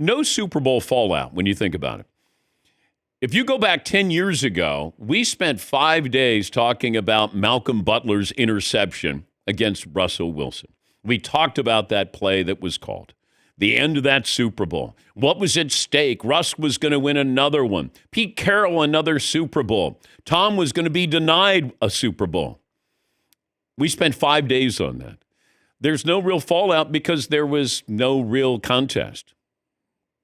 no Super Bowl fallout when you think about it. If you go back 10 years ago, we spent 5 days talking about Malcolm Butler's interception against Russell Wilson. We talked about that play that was called. The end of that Super Bowl. What was at stake? Russ was going to win another one. Pete Carroll, another Super Bowl. Tom was going to be denied a Super Bowl. We spent 5 days on that. There's no real fallout because there was no real contest.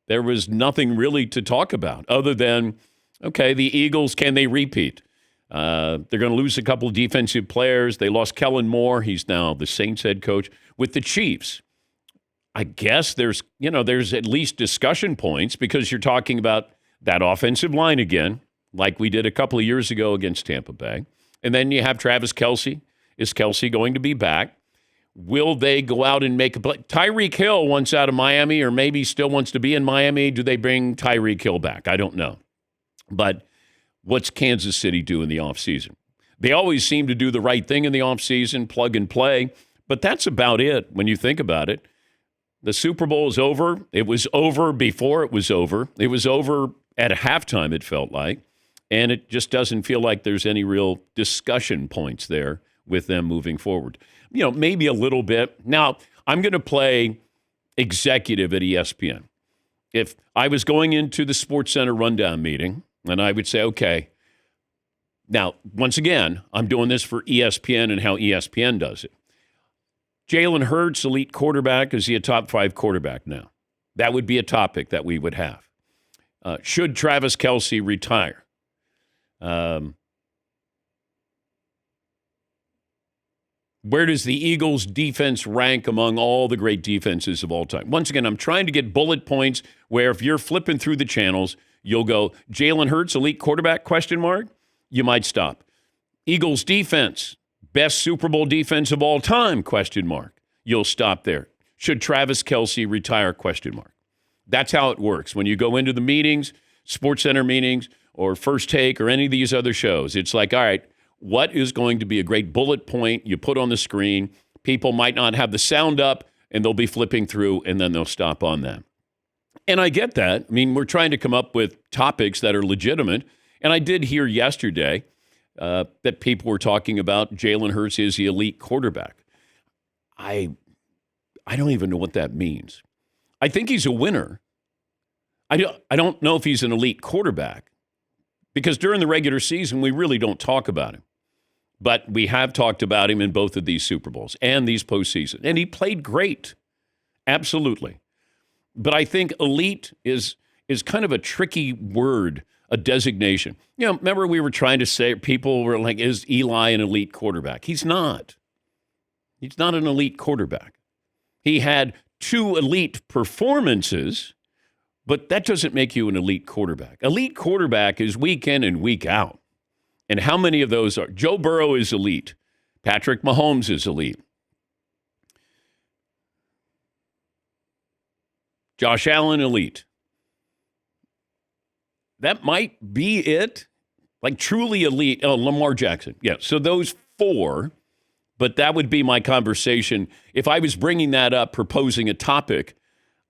There was nothing really to talk about other than, okay, the Eagles, can they repeat? They're going to lose a couple of defensive players. They lost Kellen Moore. He's now the Saints head coach. With the Chiefs, I guess there's at least discussion points because you're talking about that offensive line again, like we did a couple of years ago against Tampa Bay. And then you have Travis Kelce. Is Kelce going to be back? Will they go out and make a play? Tyreek Hill wants out of Miami or maybe still wants to be in Miami. Do they bring Tyreek Hill back? I don't know. But what's Kansas City do in the offseason? They always seem to do the right thing in the offseason, plug and play. But that's about it when you think about it. The Super Bowl is over. It was over before it was over. It was over at halftime, it felt like. And it just doesn't feel like there's any real discussion points there with them moving forward. Maybe a little bit. Now, I'm going to play executive at ESPN. If I was going into the SportsCenter rundown meeting, and I would say, okay, now, once again, I'm doing this for ESPN and how ESPN does it. Jalen Hurts, elite quarterback. Is he a top 5 quarterback now? That would be a topic that we would have. Should Travis Kelce retire? Where does the Eagles' defense rank among all the great defenses of all time? Once again, I'm trying to get bullet points where if you're flipping through the channels, you'll go, Jalen Hurts, elite quarterback, ? You might stop. Eagles' defense, best Super Bowl defense of all time, ? You'll stop there. Should Travis Kelce retire, ? That's how it works. When you go into the meetings, SportsCenter meetings, or First Take, or any of these other shows, it's like, all right, what is going to be a great bullet point you put on the screen? People might not have the sound up, and they'll be flipping through, and then they'll stop on that. And I get that. I mean, we're trying to come up with topics that are legitimate. And I did hear yesterday that people were talking about Jalen Hurts is the elite quarterback. I don't even know what that means. I think he's a winner. I don't know if he's an elite quarterback because during the regular season, we really don't talk about him. But we have talked about him in both of these Super Bowls and these postseason. And he played great. Absolutely. But I think elite is kind of a tricky word, a designation. Remember we were trying to say, people were like, is Eli an elite quarterback? He's not. He's not an elite quarterback. He had 2 elite performances, but that doesn't make you an elite quarterback. Elite quarterback is week in and week out. And how many of those are? Joe Burrow is elite. Patrick Mahomes is elite. Josh Allen, elite. That might be it. Like truly elite. Oh, Lamar Jackson. Yeah, so those 4, but that would be my conversation. If I was bringing that up, proposing a topic,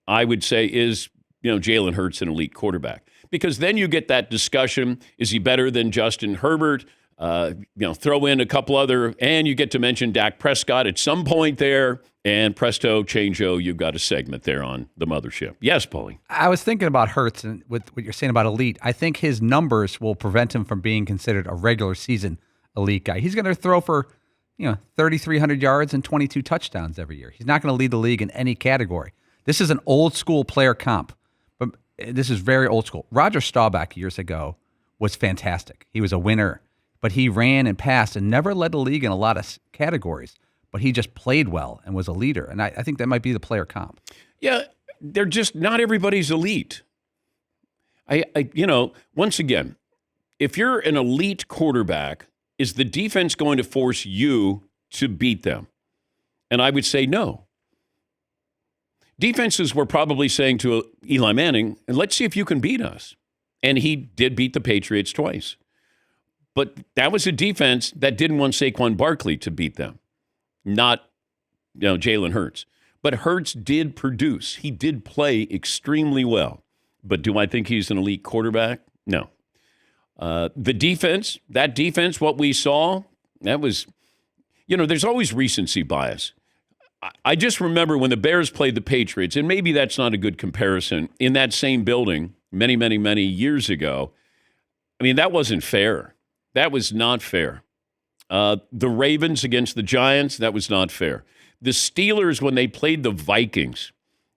I would say, is Jalen Hurts an elite quarterback? Because then you get that discussion, is he better than Justin Herbert? Throw in a couple other, and you get to mention Dak Prescott at some point there, and presto, changeo, you've got a segment there on the mothership. Yes, Paulie. I was thinking about Hurts and with what you're saying about elite. I think his numbers will prevent him from being considered a regular season elite guy. He's going to throw for 3,300 yards and 22 touchdowns every year. He's not going to lead the league in any category. This is an old school player comp. But this is very old school. Roger Staubach years ago was fantastic. He was a winner, but he ran and passed and never led the league in a lot of categories. But he just played well and was a leader. And I think that might be the player comp. Yeah, they're just not everybody's elite. Once again, if you're an elite quarterback, is the defense going to force you to beat them? And I would say no. Defenses were probably saying to Eli Manning, let's see if you can beat us. And he did beat the Patriots twice. But that was a defense that didn't want Saquon Barkley to beat them, not Jalen Hurts. But Hurts did produce. He did play extremely well. But do I think he's an elite quarterback? No. The defense, what we saw, that was, there's always recency bias. I just remember when the Bears played the Patriots, and maybe that's not a good comparison, in that same building many, many, many years ago. I mean, that wasn't fair. That was not fair. The Ravens against the Giants, that was not fair. The Steelers, when they played the Vikings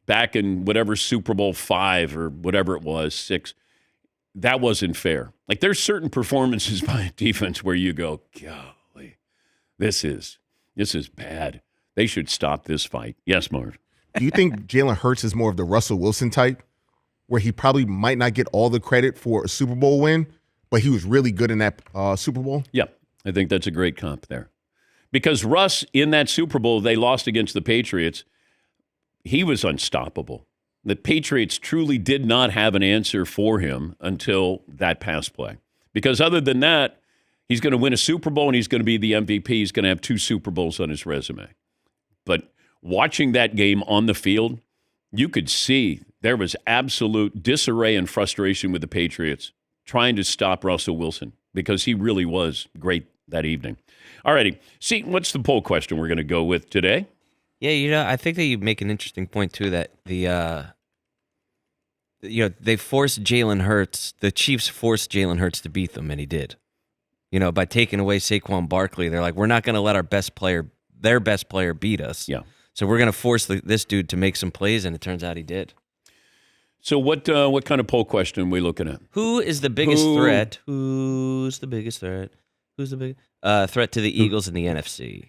back in whatever Super Bowl 5 or whatever it was, 6, that wasn't fair. Like, there's certain performances by a defense where you go, golly, this is bad. They should stop this fight. Yes, Marv. Do you think Jalen Hurts is more of the Russell Wilson type, where he probably might not get all the credit for a Super Bowl win, but he was really good in that Super Bowl? Yeah, I think that's a great comp there. Because Russ, in that Super Bowl, they lost against the Patriots. He was unstoppable. The Patriots truly did not have an answer for him until that pass play. Because other than that, he's going to win a Super Bowl and he's going to be the MVP. He's going to have 2 Super Bowls on his resume. But watching that game on the field, you could see there was absolute disarray and frustration with the Patriots trying to stop Russell Wilson because he really was great that evening. All righty. See, what's the poll question we're going to go with today? Yeah, I think that you make an interesting point, too, that they forced Jalen Hurts, the Chiefs forced Jalen Hurts to beat them, and he did. By taking away Saquon Barkley, they're like, we're not going to let their best player beat us. Yeah. So we're going to force this dude to make some plays, and it turns out he did. So what kind of poll question are we looking at? Who is the biggest threat? Who's the biggest threat? Who's the big threat to the Eagles in the NFC?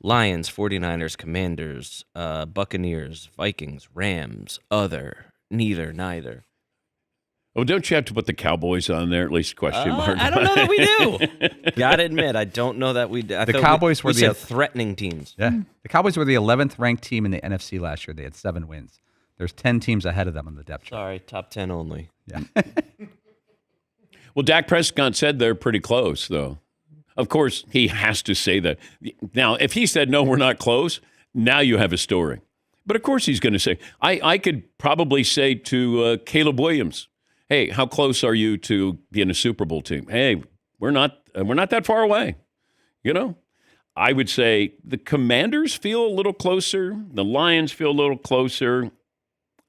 Lions, 49ers, Commanders, Buccaneers, Vikings, Rams, other, neither. Oh, don't you have to put the Cowboys on there, at least question mark? I don't know that we do. Gotta admit, I don't know that we do. The Cowboys were the threatening teams. Yeah. The Cowboys were the 11th ranked team in the NFC last year. They had 7 wins. There's 10 teams ahead of them on the depth chart. Sorry, top 10 only. Yeah. Well, Dak Prescott said they're pretty close, though. Of course, he has to say that. Now, if he said, no, we're not close, now you have a story. But of course he's going to say, I could probably say to Caleb Williams, hey, how close are you to being a Super Bowl team? Hey, we're not that far away. I would say the Commanders feel a little closer. The Lions feel a little closer.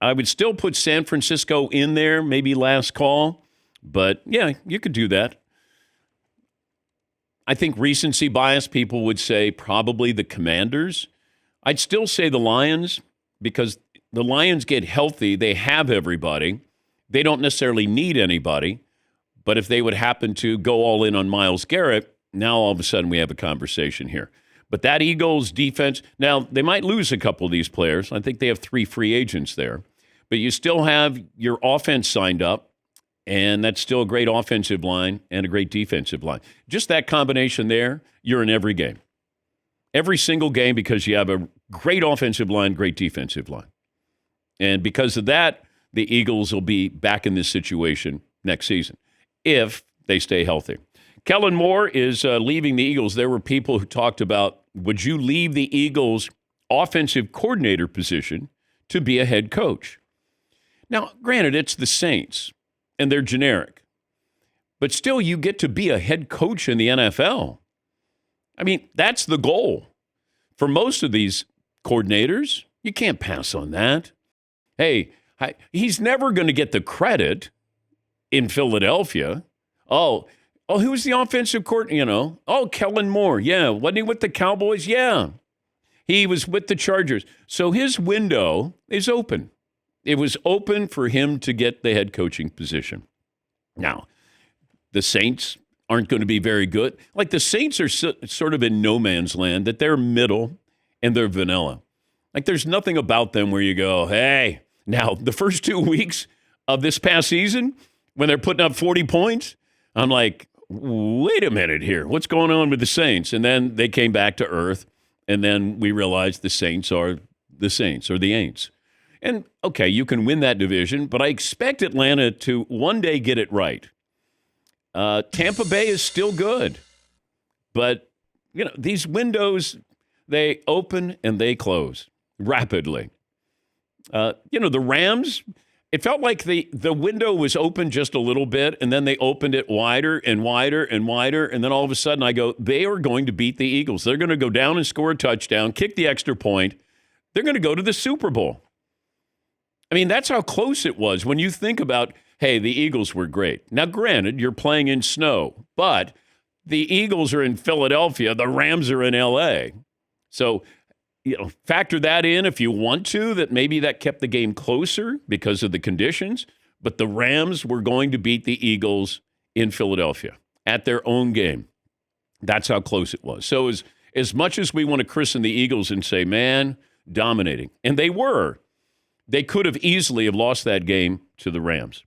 I would still put San Francisco in there, maybe last call. But, yeah, you could do that. I think recency bias, people would say probably the Commanders. I'd still say the Lions because the Lions get healthy. They have everybody. They don't necessarily need anybody. But if they would happen to go all in on Myles Garrett, now all of a sudden we have a conversation here. But that Eagles defense, now they might lose a couple of these players. I think they have 3 free agents there. But you still have your offense signed up. And that's still a great offensive line and a great defensive line. Just that combination there, you're in every game. Every single game because you have a great offensive line, great defensive line. And because of that, the Eagles will be back in this situation next season if they stay healthy. Kellen Moore is leaving the Eagles. There were people who talked about, would you leave the Eagles' offensive coordinator position to be a head coach? Now, granted, it's the Saints. And they're generic. But still, you get to be a head coach in the NFL. I mean, that's the goal. For most of these coordinators, you can't pass on that. Hey, he's never going to get the credit in Philadelphia. Oh, who's the offensive coordinator? Oh, Kellen Moore. Yeah. Wasn't he with the Cowboys? Yeah. He was with the Chargers. So his window is open. It was open for him to get the head coaching position. Now, the Saints aren't going to be very good. Like the Saints are sort of in no man's land, that they're middle and they're vanilla. Like there's nothing about them where you go, hey, now the first 2 weeks of this past season, when they're putting up 40 points, I'm like, wait a minute here. What's going on with the Saints? And then they came back to earth, and then we realized the Saints are the Saints or the Aints. And, okay, you can win that division, but I expect Atlanta to one day get it right. Tampa Bay is still good. But, these windows, they open and they close. rapidly. The Rams, it felt like the window was open just a little bit, and then they opened it wider and wider and wider, and then all of a sudden I go, they are going to beat the Eagles. They're going to go down and score a touchdown, kick the extra point. They're going to go to the Super Bowl. I mean, that's how close it was when you think about, hey, the Eagles were great. Now, granted, you're playing in snow, but the Eagles are in Philadelphia. The Rams are in L.A. So, factor that in if you want to, that maybe that kept the game closer because of the conditions. But the Rams were going to beat the Eagles in Philadelphia at their own game. That's how close it was. So as much as we want to christen the Eagles and say, man, dominating, and they were, they could have easily have lost that game to the Rams.